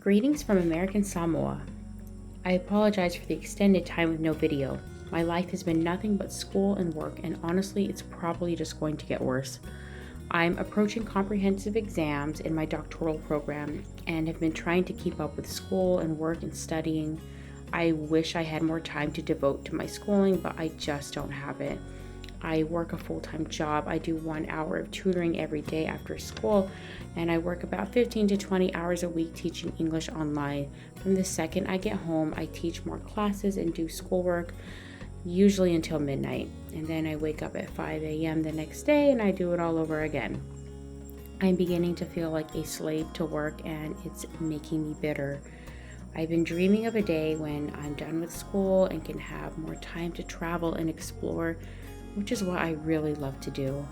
Greetings from American Samoa. I apologize for the extended time with no video. My life has been nothing but school and work, and honestly, it's probably just going to get worse. I'm approaching comprehensive exams in my doctoral program and have been trying to keep up with school and work and studying. I wish I had more time to devote to my schooling, but I just don't have it. I work a full-time job. I do 1 hour of tutoring every day after school, and I work about 15 to 20 hours a week teaching English online. From the second I get home, I teach more classes and do schoolwork, usually until midnight, and then I wake up at 5 a.m. the next day and I do it all over again. I'm beginning to feel like a slave to work, and it's making me bitter. I've been dreaming of a day when I'm done with school and can have more time to travel and explore, which is what I really love to do.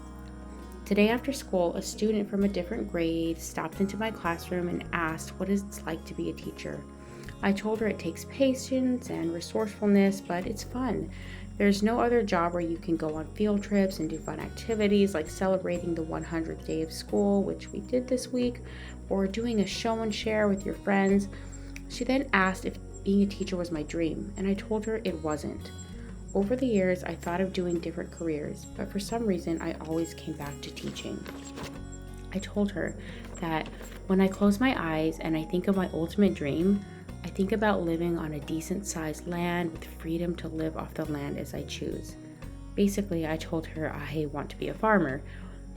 Today after school, a student from a different grade stopped into my classroom and asked what it's like to be a teacher. I told her it takes patience and resourcefulness, but it's fun. There's no other job where you can go on field trips and do fun activities like celebrating the 100th day of school, which we did this week, or doing a show and share with your friends. She then asked if being a teacher was my dream, and I told her it wasn't. Over the years, I thought of doing different careers, but for some reason, I always came back to teaching. I told her that when I close my eyes and I think of my ultimate dream, I think about living on a decent-sized land with freedom to live off the land as I choose. Basically, I told her I want to be a farmer,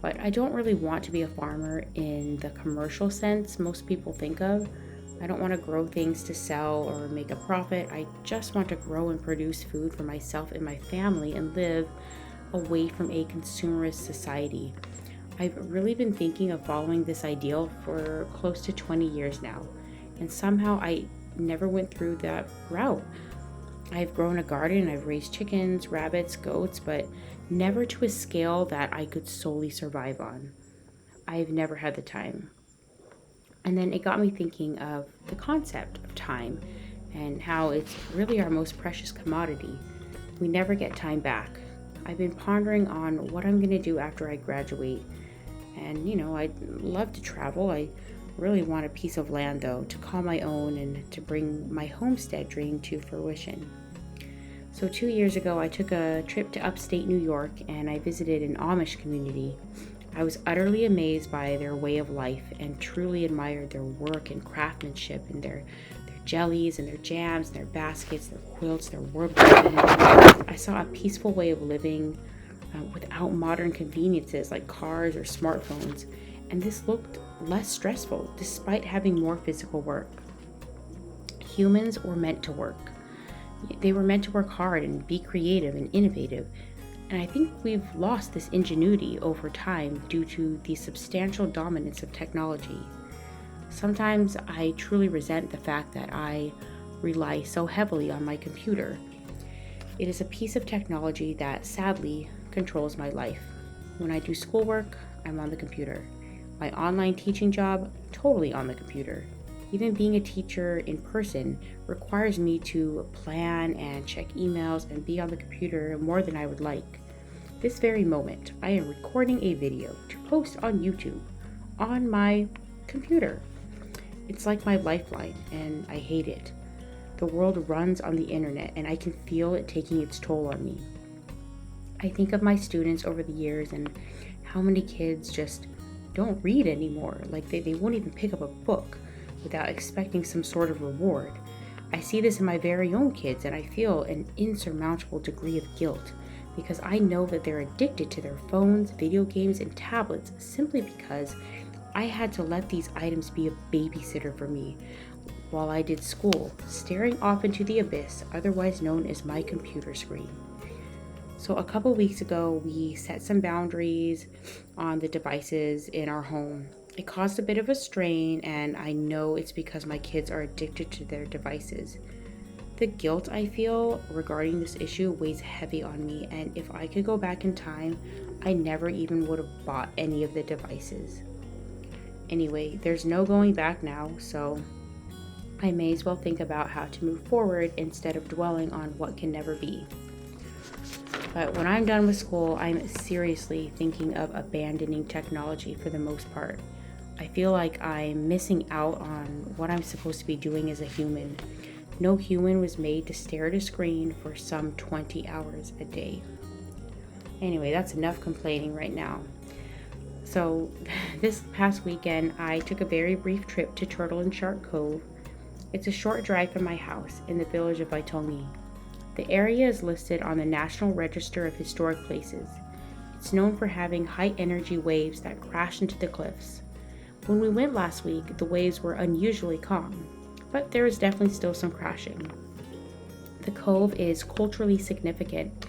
but I don't really want to be a farmer in the commercial sense most people think of. I don't want to grow things to sell or make a profit. I just want to grow and produce food for myself and my family and live away from a consumerist society. I've really been thinking of following this ideal for close to 20 years now, and somehow I never went through that route. I've grown a garden, I've raised chickens, rabbits, goats, but never to a scale that I could solely survive on. I've never had the time. And then it got me thinking of the concept of time and how it's really our most precious commodity. We never get time back. I've been pondering on what I'm going to do after I graduate. And, I'd love to travel. I really want a piece of land, though, to call my own and to bring my homestead dream to fruition. So 2 years ago, I took a trip to upstate New York and I visited an Amish community. I was utterly amazed by their way of life and truly admired their work and craftsmanship and their jellies and their jams, their baskets, their quilts, their woodworking. I saw a peaceful way of living without modern conveniences like cars or smartphones, and this looked less stressful despite having more physical work. Humans were meant to work. They were meant to work hard and be creative and innovative. And I think we've lost this ingenuity over time due to the substantial dominance of technology. Sometimes I truly resent the fact that I rely so heavily on my computer. It is a piece of technology that sadly controls my life. When I do schoolwork, I'm on the computer. My online teaching job, totally on the computer. Even being a teacher in person requires me to plan and check emails and be on the computer more than I would like. This very moment, I am recording a video to post on YouTube on my computer. It's like my lifeline, and I hate it. The world runs on the internet, and I can feel it taking its toll on me. I think of my students over the years and how many kids just don't read anymore. Like they won't even pick up a book without expecting some sort of reward. I see this in my very own kids, and I feel an insurmountable degree of guilt because I know that they're addicted to their phones, video games, and tablets simply because I had to let these items be a babysitter for me while I did school, staring off into the abyss, otherwise known as my computer screen. So a couple weeks ago, we set some boundaries on the devices in our home. It caused a bit of a strain, and I know it's because my kids are addicted to their devices. The guilt I feel regarding this issue weighs heavy on me, and if I could go back in time, I never even would have bought any of the devices. Anyway, there's no going back now, so I may as well think about how to move forward instead of dwelling on what can never be. But when I'm done with school, I'm seriously thinking of abandoning technology for the most part. I feel like I'm missing out on what I'm supposed to be doing as a human. No human was made to stare at a screen for some 20 hours a day. Anyway, that's enough complaining right now. So, this past weekend, I took a very brief trip to Turtle and Shark Cove. It's a short drive from my house in the village of Vaitogi. The area is listed on the National Register of Historic Places. It's known for having high energy waves that crash into the cliffs. When we went last week, the waves were unusually calm, but there is definitely still some crashing. The cove is culturally significant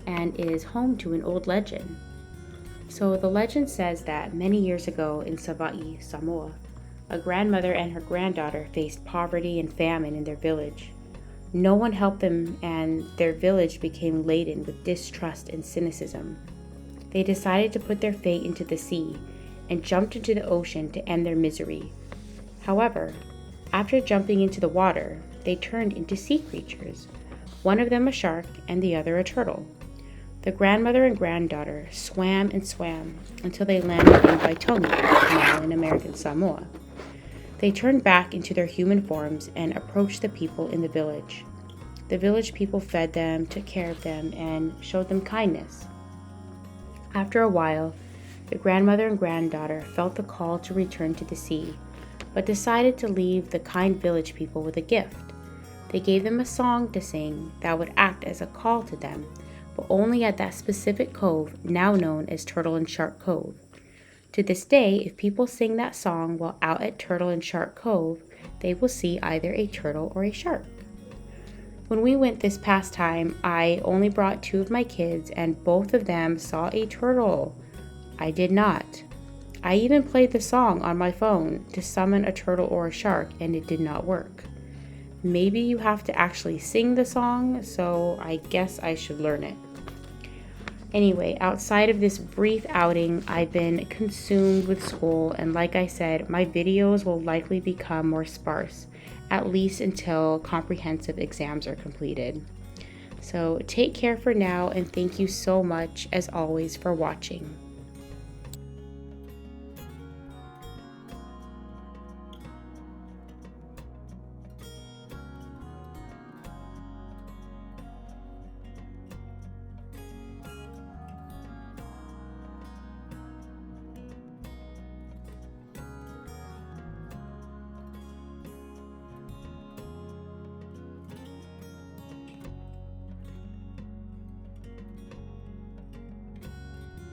and is home to an old legend. So the legend says that many years ago in Savaii, Samoa, a grandmother and her granddaughter faced poverty and famine in their village. No one helped them, and their village became laden with distrust and cynicism. They decided to put their fate into the sea and jumped into the ocean to end their misery. However, after jumping into the water, they turned into sea creatures, one of them a shark and the other a turtle. The grandmother and granddaughter swam and swam until they landed in Vaitogi, now in American Samoa. They turned back into their human forms and approached the people in the village. The village people fed them, took care of them, and showed them kindness. After a while, the grandmother and granddaughter felt the call to return to the sea, but decided to leave the kind village people with a gift. They gave them a song to sing that would act as a call to them, but only at that specific cove now known as Turtle and Shark Cove. To this day, if people sing that song while out at Turtle and Shark Cove, they will see either a turtle or a shark. When we went this past time, I only brought 2 of my kids and both of them saw a turtle. I did not. I even played the song on my phone to summon a turtle or a shark, and it did not work. Maybe you have to actually sing the song, so I guess I should learn it. Anyway, outside of this brief outing, I've been consumed with school, and like I said, my videos will likely become more sparse, at least until comprehensive exams are completed. So take care for now, and thank you so much, as always, for watching.